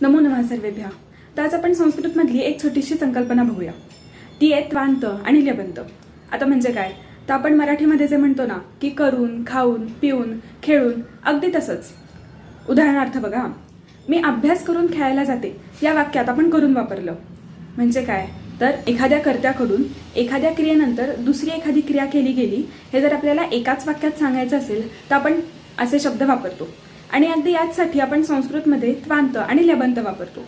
नमो नमः सर्वेभ्यः। तर आज आपण संस्कृतमधली एक छोटीशी संकल्पना बघूया। ती आहे त्वांत आणि ल्यबंत। आता म्हणजे काय, तर आपण मराठीमध्ये जे म्हणतो ना की करून, खाऊन, पिऊन, खेळून, अगदी तसंच। उदाहरणार्थ बघा, मी अभ्यास करून खेळायला जाते या वाक्यात आपण करून वापरलं। म्हणजे काय, तर एखाद्या कर्त्याकडून एखाद्या क्रियेनंतर दुसरी एखादी क्रिया केली गेली हे जर आपल्याला एकाच वाक्यात सांगायचं असेल तर आपण असे शब्द वापरतो। आणि अगदी याचसाठी आपण संस्कृतमध्ये त्वांत आणि ल्यबंत वापरतो।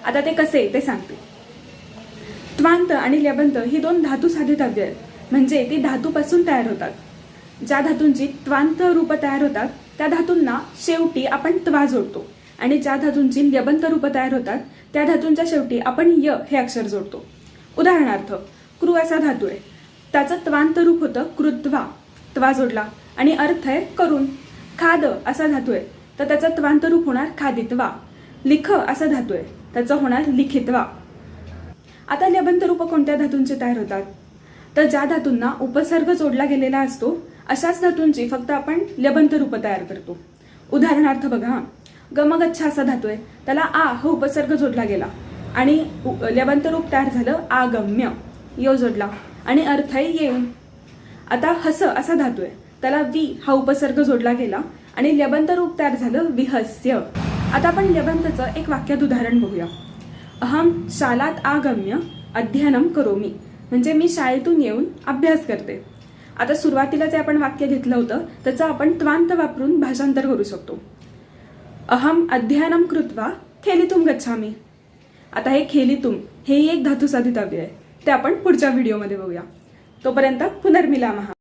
आता ते कसे ते सांगते। त्वांत आणि ल्यबंत ही दोन धातुसाधित अव्यय आहेत, म्हणजे ती धातूपासून तयार होतात। ज्या धातूंची त्वांत रूप तयार होतात त्या धातूंना शेवटी आपण त्वा जोडतो, आणि ज्या धातूंची ल्यबंत रूप तयार होतात त्या धातूंच्या शेवटी आपण य हे अक्षर जोडतो। उदाहरणार्थ, कृ असा धातू आहे, त्याचं त्वांत रूप होतं कृत्वा, त्वा जोडला आणि अर्थ आहे करून। खाद असा धातू आहे, तर त्याचं त्वांत रूप होणार खादित्वा। लिख असा धातू आहे, त्याचं होणार लिखित्वा। आता ल्यबंत रूप कोणत्या धातूंचे तयार होतात, तर ज्या धातूंना उपसर्ग जोडला गेलेला असतो अशाच धातूंची फक्त आपण ल्यबंत रूप तयार करतो। उदाहरणार्थ बघा, गमगच्छ असा धातू आहे, त्याला आ हा उपसर्ग जोडला गेला आणि ल्यबंत रूप तयार झालं आगम्य, यो जोडला आणि अर्थ आहे येऊन। आता हस असा धातू आहे, त्याला वि हा उपसर्ग जोडला गेला आणि ल्यबंत रूप तयार झालं विहस्य। आता आपण ल्यबंतचं एक वाक्यात उदाहरण बघूया। अहम शालात आगम्य अध्ययनम करोमि, म्हणजे मी शाळेतून येऊन अभ्यास करते। आता सुरुवातीला जे आपण वाक्य घेतलं होतं त्याचं आपण त्वांत वापरून भाषांतर करू शकतो। अहम अध्ययनम कृत्वा खेलितुम गच्छामि। आता हे खेलितुम हे एक धातुसाधित अव्यय आहे, ते आपण पुढच्या व्हिडिओमध्ये बघूया। तोपर्यंत पुनर्मिलामः।